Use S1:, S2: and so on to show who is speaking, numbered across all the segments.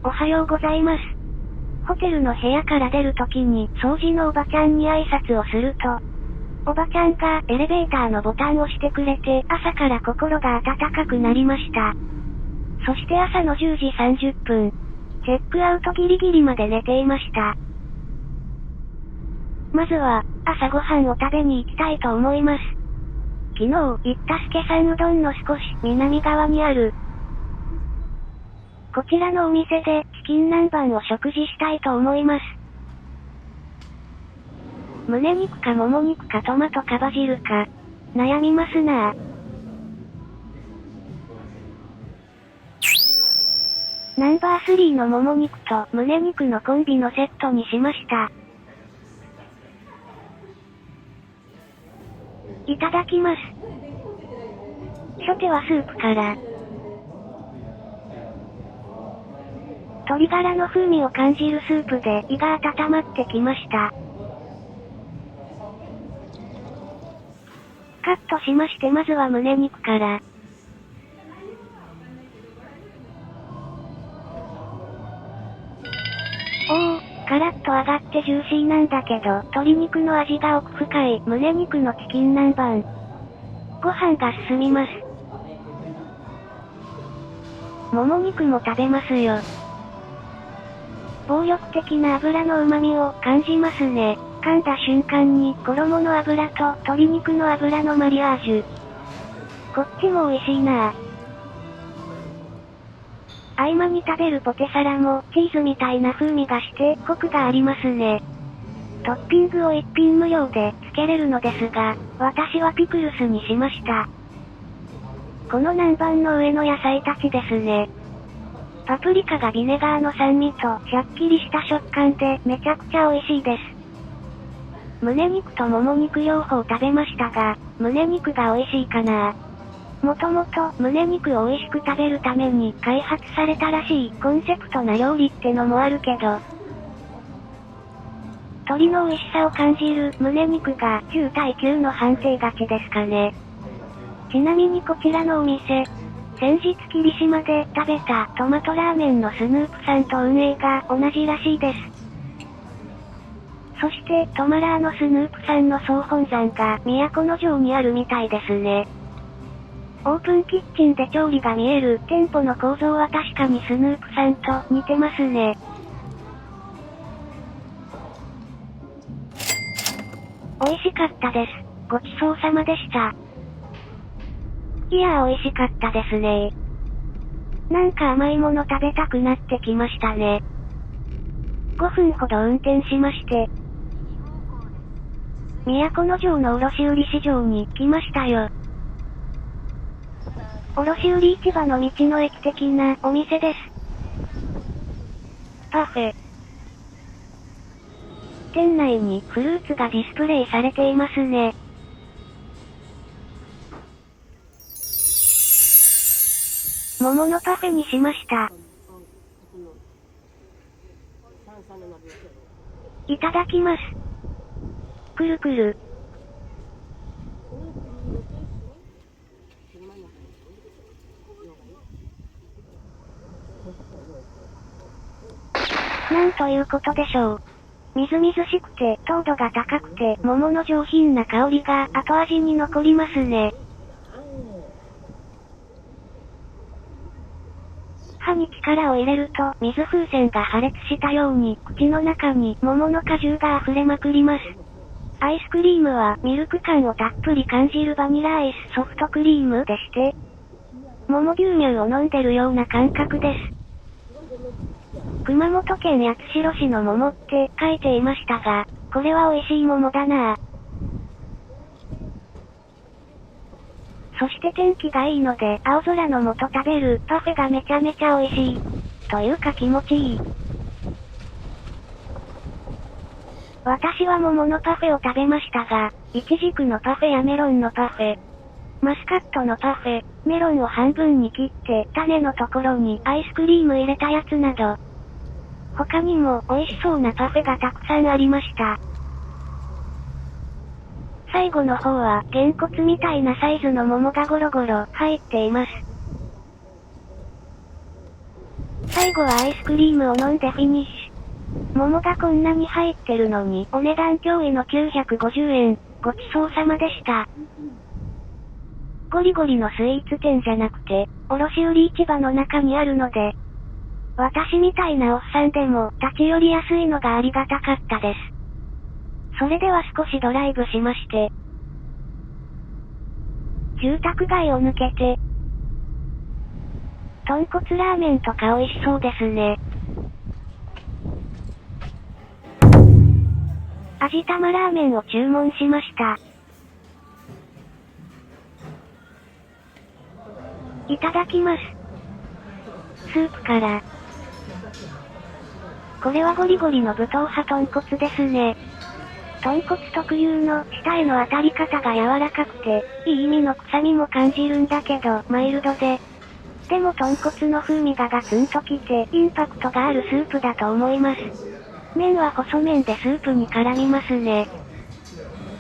S1: おはようございます。ホテルの部屋から出るときに掃除のおばちゃんに挨拶をすると、おばちゃんがエレベーターのボタンを押してくれて朝から心が温かくなりました。そして朝の10時30分、チェックアウトギリギリまで寝ていました。まずは、朝ごはんを食べに行きたいと思います。昨日行った助さんうどんの少し南側にある、こちらのお店でチキン南蛮を食事したいと思います。胸肉かもも肉かトマトかバジルか、悩みますなぁ。ナンバー3のもも肉と胸肉のコンビのセットにしました。いただきます。初手はスープから。鶏ガラの風味を感じるスープで胃が温まってきました。カットしましてまずは胸肉から。カラッと揚がってジューシーなんだけど、鶏肉の味が奥深い胸肉のチキン南蛮。ご飯が進みます。もも肉も食べますよ。暴力的な油の旨味を感じますね。噛んだ瞬間に衣の油と鶏肉の油のマリアージュ。こっちも美味しいなぁ。合間に食べるポテサラもチーズみたいな風味がしてコクがありますね。トッピングを一品無料でつけれるのですが、私はピクルスにしました。この南蛮の上の野菜たちですね。パプリカがビネガーの酸味とシャッキリした食感でめちゃくちゃ美味しいです。胸肉ともも肉両方食べましたが、胸肉が美味しいかな。もともと胸肉を美味しく食べるために開発されたらしいコンセプトな料理ってのもあるけど、鶏の美味しさを感じる胸肉が10対9の判定勝ちですかね。ちなみにこちらのお店、先日霧島で食べたトマトラーメンのスヌープさんと運営が同じらしいです。そしてトマラーのスヌープさんの総本山が都城にあるみたいですね。オープンキッチンで調理が見える店舗の構造は確かにスヌープさんと似てますね。美味しかったです。ごちそうさまでした。いやー美味しかったですね。なんか甘いもの食べたくなってきましたね。5分ほど運転しまして、都城の卸売市場に来ましたよ。卸売市場の道の駅的なお店です。パフェ。店内にフルーツがディスプレイされていますね。桃のパフェにしました。いただきます。くるくる。なんということでしょう。みずみずしくて糖度が高くて桃の上品な香りが後味に残りますね。歯に力を入れると水風船が破裂したように口の中に桃の果汁が溢れまくります。アイスクリームはミルク感をたっぷり感じるバニラアイスソフトクリームでして、桃牛乳を飲んでるような感覚です。熊本県八代市の桃って書いていましたが、これは美味しい桃だなぁ。そして天気がいいので青空の下食べるパフェがめちゃめちゃ美味しい。というか気持ちいい。私は桃のパフェを食べましたが、イチジクのパフェやメロンのパフェ、マスカットのパフェ、メロンを半分に切って種のところにアイスクリーム入れたやつなど、他にも美味しそうなパフェがたくさんありました。最後の方は、げんこつみたいなサイズの桃がゴロゴロ入っています。最後はアイスクリームを飲んでフィニッシュ。桃がこんなに入ってるのに、お値段驚異の950円。ごちそうさまでした。ゴリゴリのスイーツ店じゃなくて、卸売市場の中にあるので、私みたいなおっさんでも立ち寄りやすいのがありがたかったです。それでは少しドライブしまして、住宅街を抜けて、豚骨ラーメンとか美味しそうですね。味玉ラーメンを注文しました。いただきます。スープから。これはゴリゴリの武闘派豚骨ですね。豚骨特有の舌への当たり方が柔らかくて、いい意味の臭みも感じるんだけど、マイルドで。でも豚骨の風味がガツンときて、インパクトがあるスープだと思います。麺は細麺でスープに絡みますね。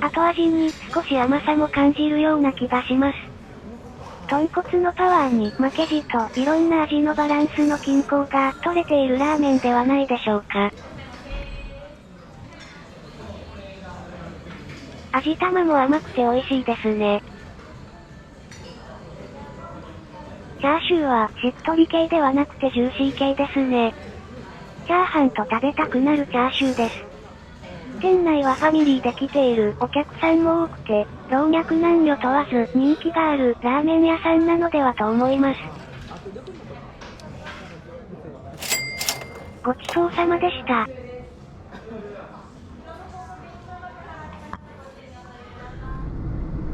S1: 後味に少し甘さも感じるような気がします。豚骨のパワーに負けじといろんな味のバランスの均衡が取れているラーメンではないでしょうか。味玉も甘くて美味しいですね。チャーシューはしっとり系ではなくてジューシー系ですね。チャーハンと食べたくなるチャーシューです。店内はファミリーで来ているお客さんも多くて、老若男女問わず人気があるラーメン屋さんなのではと思います。ごちそうさまでした。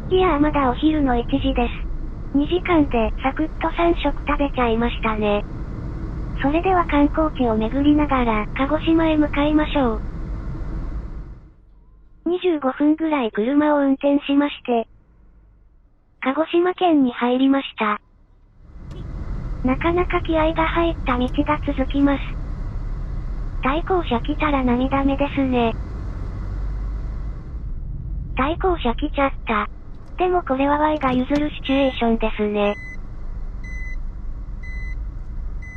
S1: いやーまだお昼の1時です。2時間でサクッと3食食べちゃいましたね。それでは観光地を巡りながら鹿児島へ向かいましょう。25分ぐらい車を運転しまして、鹿児島県に入りました。なかなか気合が入った道が続きます。対向車来たら涙目ですね。対向車来ちゃった。でもこれは Y が譲るシチュエーションですね。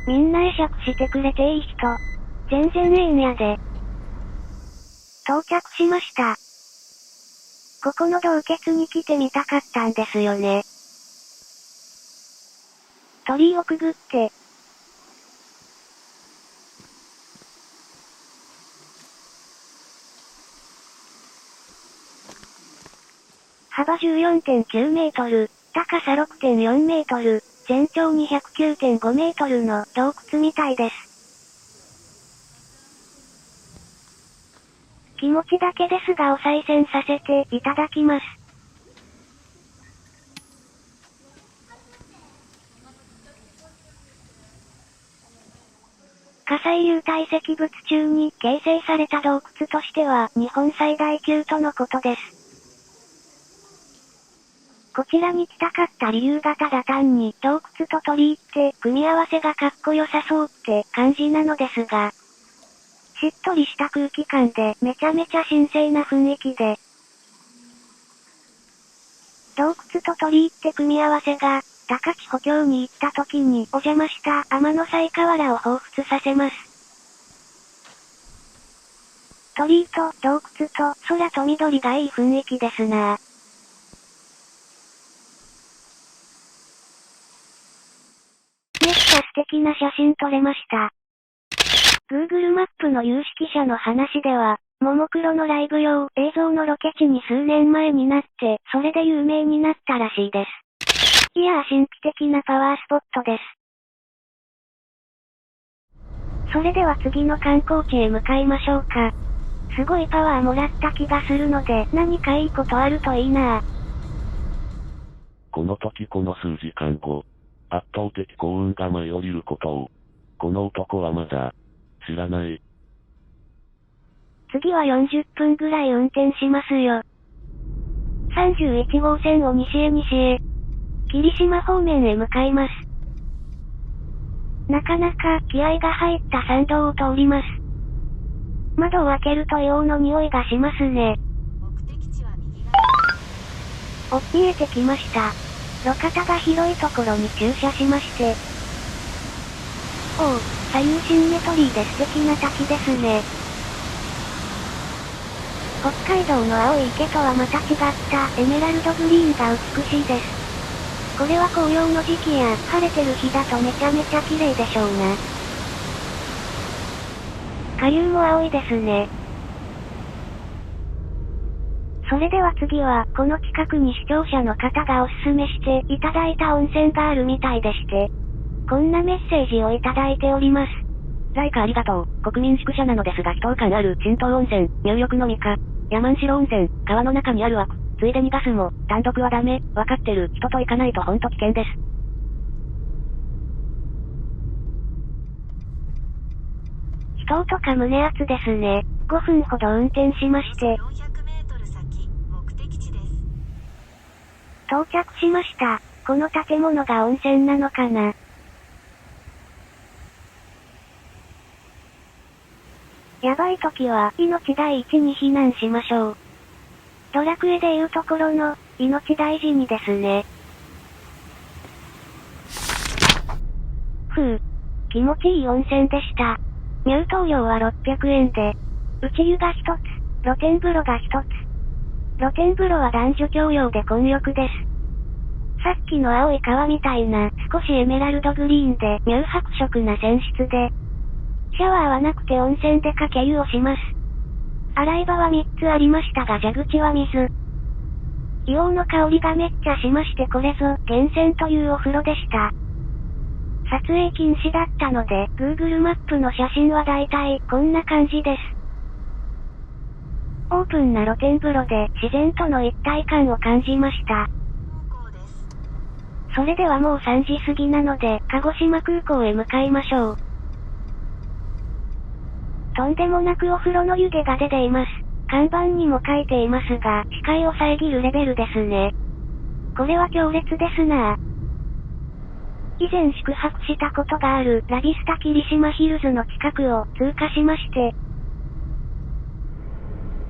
S1: みんな会釈してくれていい人。全然ええんやで。到着しました。ここの洞穴に来てみたかったんですよね。鳥居をくぐって、幅 14.9 メートル、高さ 6.4 メートル、全長 209.5 メートルの洞窟みたいです。気持ちだけですがお賽銭させていただきます。火砕流堆積物中に形成された洞窟としては日本最大級とのことです。こちらに来たかった理由がただ単に洞窟と鳥居って組み合わせがかっこよさそうって感じなのですが、しっとりした空気感でめちゃめちゃ神聖な雰囲気で、洞窟と鳥居って組み合わせが、高千穂峡に行った時にお邪魔した天の犀河原を彷彿させます。鳥居と洞窟と空と緑がいい雰囲気ですなぁ。めっちゃ素敵な写真撮れました。Google マップの有識者の話では、ももクロのライブ用映像のロケ地に数年前になって、それで有名になったらしいです。いやー神秘的なパワースポットです。それでは次の観光地へ向かいましょうか。すごいパワーもらった気がするので、何かいいことあるといいなぁ。
S2: この時この数時間後、圧倒的幸運が舞い降りることを、この男はまだ、知らない。
S1: 次は40分ぐらい運転しますよ。31号線を西へ、霧島方面へ向かいます。なかなか気合が入った山道を通ります。窓を開けると硫黄の匂いがしますね。お、見えてきました。路肩が広いところに駐車しまして、おお、左右シンメトリーで素敵な滝ですね。北海道の青い池とはまた違ったエメラルドグリーンが美しいです。これは紅葉の時期や晴れてる日だとめちゃめちゃ綺麗でしょうな。下流も青いですね。それでは次は、この近くに視聴者の方がおすすめしていただいた温泉があるみたいでして、こんなメッセージをいただいております。
S3: ライカありがとう。国民宿舎なのですが秘湯感ある神東温泉、入浴のみか。山城温泉、川の中にあるわ。ついでにガスも、単独はダメ、わかってる。人と行かないとほんと危険です。
S1: 秘湯とか胸熱ですね。5分ほど運転しまして。到着しました。この建物が温泉なのかな。やばい時は、命第一に避難しましょう。ドラクエでいうところの、命大事にですね。気持ちいい温泉でした。入湯料は600円で、内湯が1つ、露天風呂が1つ。露天風呂は男女共用で混浴です。さっきの青い川みたいな少しエメラルドグリーンで乳白色な泉質で、シャワーはなくて温泉でかけ湯をします。洗い場は3つありましたが蛇口は水。硫黄の香りがめっちゃしましてこれぞ源泉というお風呂でした。撮影禁止だったので Google マップの写真はだいたいこんな感じです。オープンな露天風呂で自然との一体感を感じました。それではもう3時過ぎなので鹿児島空港へ向かいましょう。とんでもなくお風呂の湯気が出ています。看板にも書いていますが、視界を遮るレベルですね。これは強烈ですなぁ。以前宿泊したことがあるラビスタ霧島ヒルズの近くを通過しまして、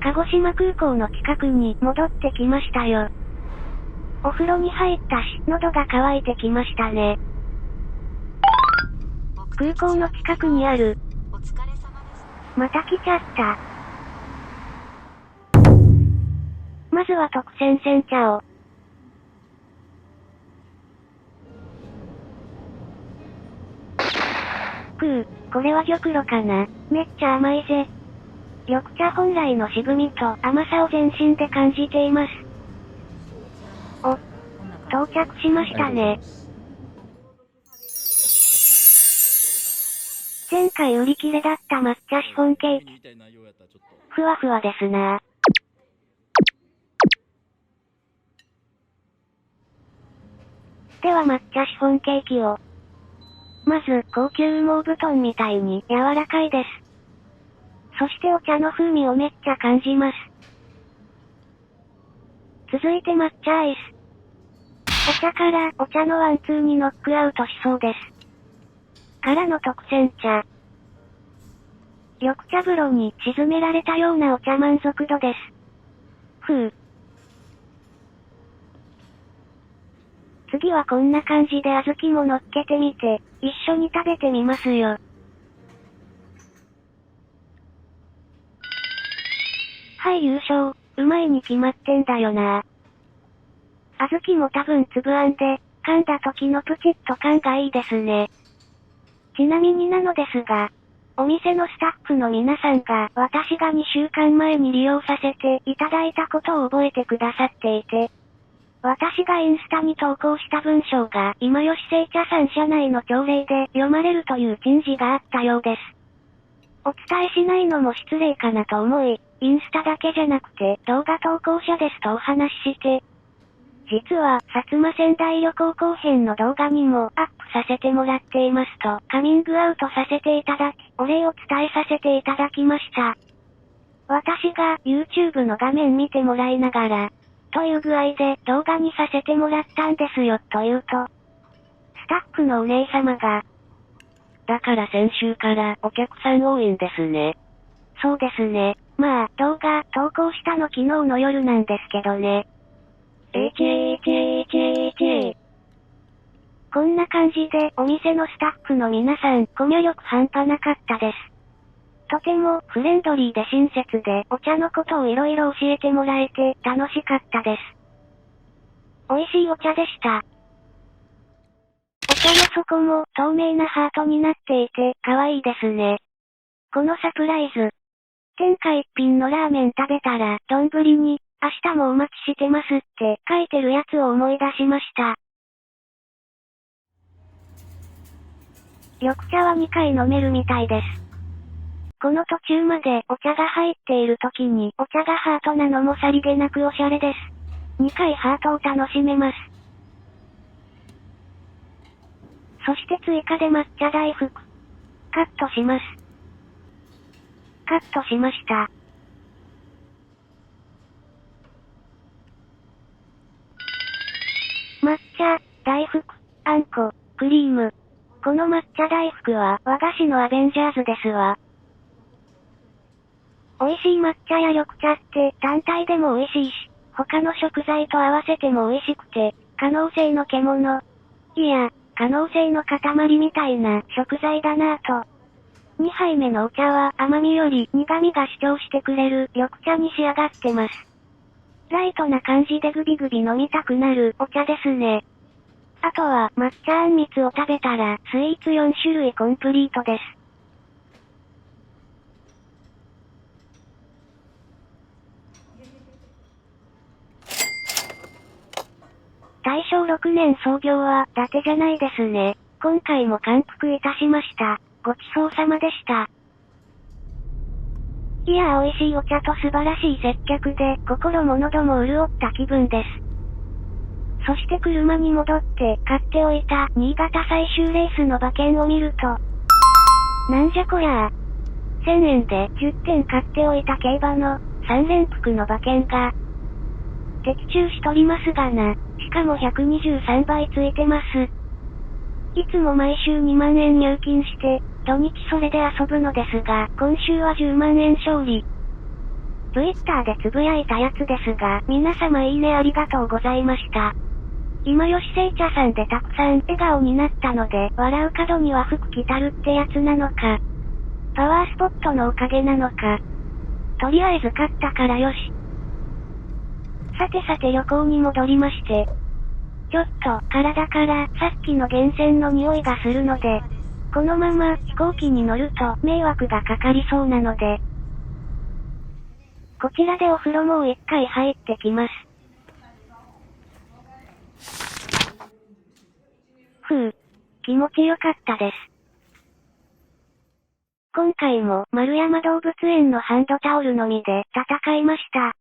S1: 鹿児島空港の近くに戻ってきましたよ。お風呂に入ったし、喉が渇いてきましたね。空港の近くにある。また来ちゃった。まずは特選煎茶を。これは玉露かな。めっちゃ甘いぜ。緑茶本来の渋みと甘さを全身で感じています。到着しましたね。前回売り切れだった抹茶シフォンケーキ。ふわふわですなぁ。では抹茶シフォンケーキを。まず、高級羽毛布団みたいに柔らかいです。そしてお茶の風味をめっちゃ感じます。続いて抹茶アイス。お茶からお茶のワンツーにノックアウトしそうです。からの特選茶。緑茶風呂に沈められたようなお茶満足度です。次はこんな感じで小豆も乗っけてみて、一緒に食べてみますよ。はい優勝、うまいに決まってんだよな。小豆も多分粒あんで、噛んだ時のプチッと感がいいですね。ちなみになのですが、お店のスタッフの皆さんが私が2週間前に利用させていただいたことを覚えてくださっていて、私がインスタに投稿した文章が今吉製茶さん社内の朝礼で読まれるという珍事があったようです。お伝えしないのも失礼かなと思い、インスタだけじゃなくて動画投稿者ですとお話しして、実は薩摩仙台旅行後編の動画にもアップさせてもらっていますとカミングアウトさせていただき、お礼を伝えさせていただきました。私が YouTube の画面見てもらいながら、という具合で動画にさせてもらったんですよと言うと、スタッフのお姉様が、
S3: だから先週からお客さん多いんですね。
S1: そうですね。まあ動画投稿したの昨日の夜なんここんな感じでお店のスタッフの皆さん、コミュ力半端なかったです。とてもフレンドリーで親切でお茶のことをいろいろ教えてもらえて楽しかったです。美味しいお茶でした。お茶の底も透明なハートになっていて可愛いですね。このサプライズ。天下一品のラーメン食べたら丼に明日もお待ちしてますって書いてるやつを思い出しました。緑茶は2回飲めるみたいです。この途中までお茶が入っている時にお茶がハートなのもさりげなくおしゃれです。2回ハートを楽しめます。そして追加で抹茶大福。カットします。カットしました。抹茶、大福、あんこ、クリーム。この抹茶大福は和菓子のアベンジャーズですわ。美味しい抹茶や緑茶って単体でも美味しいし、他の食材と合わせても美味しくて、可能性の獣。いや、可能性の塊みたいな食材だなぁと。2杯目のお茶は甘みより苦味が主張してくれる緑茶に仕上がってます。ライトな感じでグビグビ飲みたくなるお茶ですね。あとは抹茶あんみつを食べたらスイーツ4種類コンプリートです。大正6年創業は伊達じゃないですね。今回も感服いたしました。ごちそうさまでした。いやー美味しいお茶と素晴らしい接客で心も喉も潤った気分です。そして車に戻って買っておいた新潟最終レースの馬券を見ると、なんじゃこりゃー。1000円で10点買っておいた競馬の3連複の馬券が的中しとりますがな。しかも123倍ついてます。いつも毎週2万円入金して、土日それで遊ぶのですが、今週は10万円勝利。Twitter でつぶやいたやつですが、皆様いいねありがとうございました。今吉製茶さんでたくさん笑顔になったので、笑う角には福来たるってやつなのか、パワースポットのおかげなのか、とりあえず勝ったからよし。さてさて旅行に戻りまして、ちょっと体からさっきの源泉の匂いがするので、このまま飛行機に乗ると迷惑がかかりそうなので、こちらでお風呂もう一回入ってきます。ふぅ、気持ちよかったです。今回も丸山動物園のハンドタオルのみで戦いました。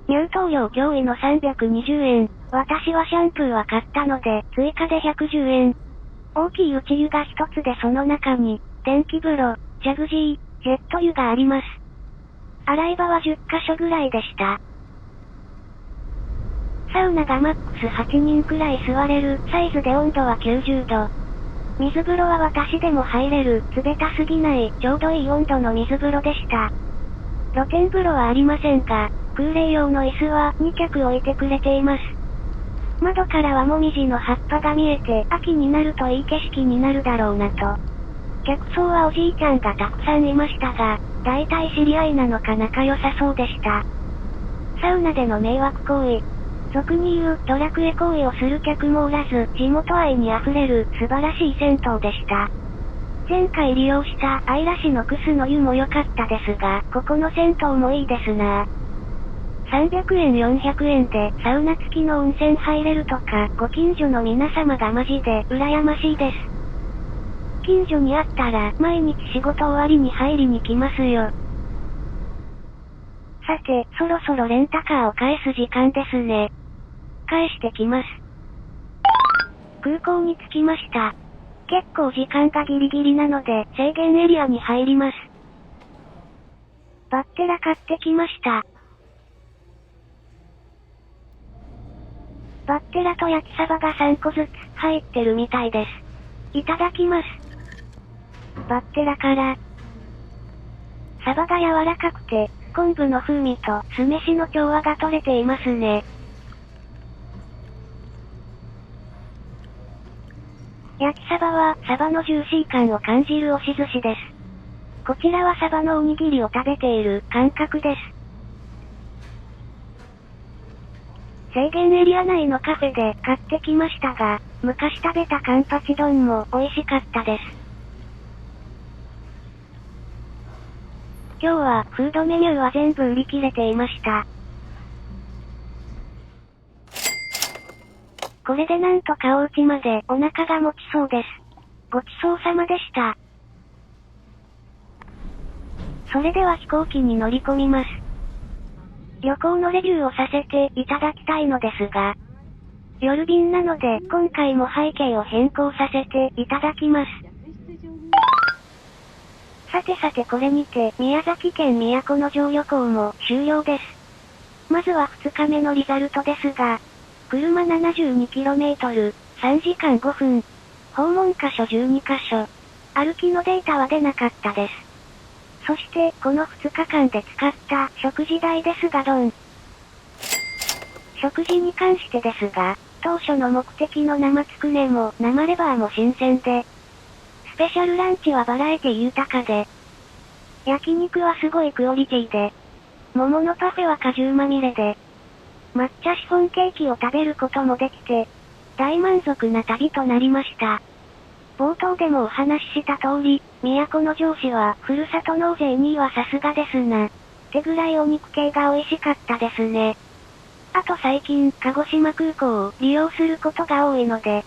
S1: 入湯料驚異の320円。私はシャンプーは買ったので、追加で110円。大きい内湯が一つでその中に、電気風呂、ジャグジー、ジェット湯があります。洗い場は10カ所ぐらいでした。サウナがマックス8人くらい座れるサイズで温度は90度。水風呂は私でも入れる、冷たすぎない、ちょうどいい温度の水風呂でした。露天風呂はありませんが、空冷用の椅子は2脚置いてくれています。窓からはもみじの葉っぱが見えて秋になるといい景色になるだろうなと。客層はおじいちゃんがたくさんいましたが、大体知り合いなのか仲良さそうでした。サウナでの迷惑行為。俗に言うドラクエ行為をする客もおらず、地元愛に溢れる素晴らしい銭湯でした。前回利用したアイラ市のクスの湯も良かったですが、ここの銭湯もいいですなぁ。300円400円でサウナ付きの温泉入れるとか、ご近所の皆様がマジで羨ましいです。近所にあったら毎日仕事終わりに入りに来ますよ。さて、そろそろレンタカーを返す時間ですね。返してきます。空港に着きました。結構時間がギリギリなので制限エリアに入ります。バッテラ買ってきました。バッテラと焼きサバが3個ずつ入ってるみたいです。いただきます。バッテラから。サバが柔らかくて、昆布の風味と酢飯の調和が取れていますね。焼きサバは、サバのジューシー感を感じる押し寿司です。こちらはサバのおにぎりを食べている感覚です。制限エリア内のカフェで買ってきましたが、昔食べたカンパチ丼も美味しかったです。今日はフードメニューは全部売り切れていました。これでなんとかお家までお腹が持ちそうです。ごちそうさまでした。それでは飛行機に乗り込みます。旅行のレビューをさせていただきたいのですが、夜便なので今回も背景を変更させていただきます。さてこれにて宮崎県都城旅行も終了です。まずは2日目のリザルトですが、車 72km、3時間5分、訪問箇所12箇所、歩きのデータは出なかったです。そしてこの2日間で使った食事代ですが食事に関してですが、当初の目的の生つくねも生レバーも新鮮で、スペシャルランチはバラエティ豊かで、焼肉はすごいクオリティで、桃のパフェは果汁まみれで、抹茶シフォンケーキを食べることもできて、大満足な旅となりました。冒頭でもお話しした通り、都城市はふるさと納税2位はさすがですな。ってぐらいお肉系が美味しかったですね。あと最近、鹿児島空港を利用することが多いので、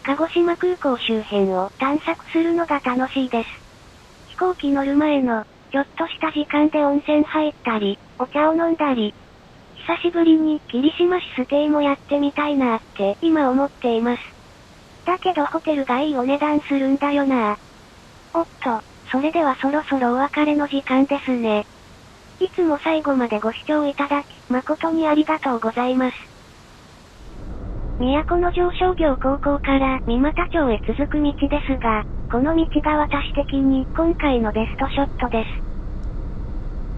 S1: 鹿児島空港周辺を探索するのが楽しいです。飛行機乗る前の、ちょっとした時間で温泉入ったり、お茶を飲んだり、久しぶりに霧島市ステイもやってみたいなって今思っています。だけどホテルがいいお値段するんだよな。おっと、それではそろそろお別れの時間ですね。いつも最後までご視聴いただき、誠にありがとうございます。都城商業高校から三股町へ続く道ですが、この道が私的に今回のベストショットです。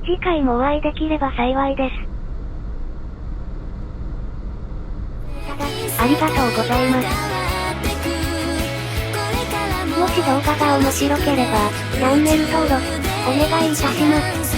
S1: 次回もお会いできれば幸いです。ありがとうございます。もし動画が面白ければ、チャンネル登録、お願いいたします。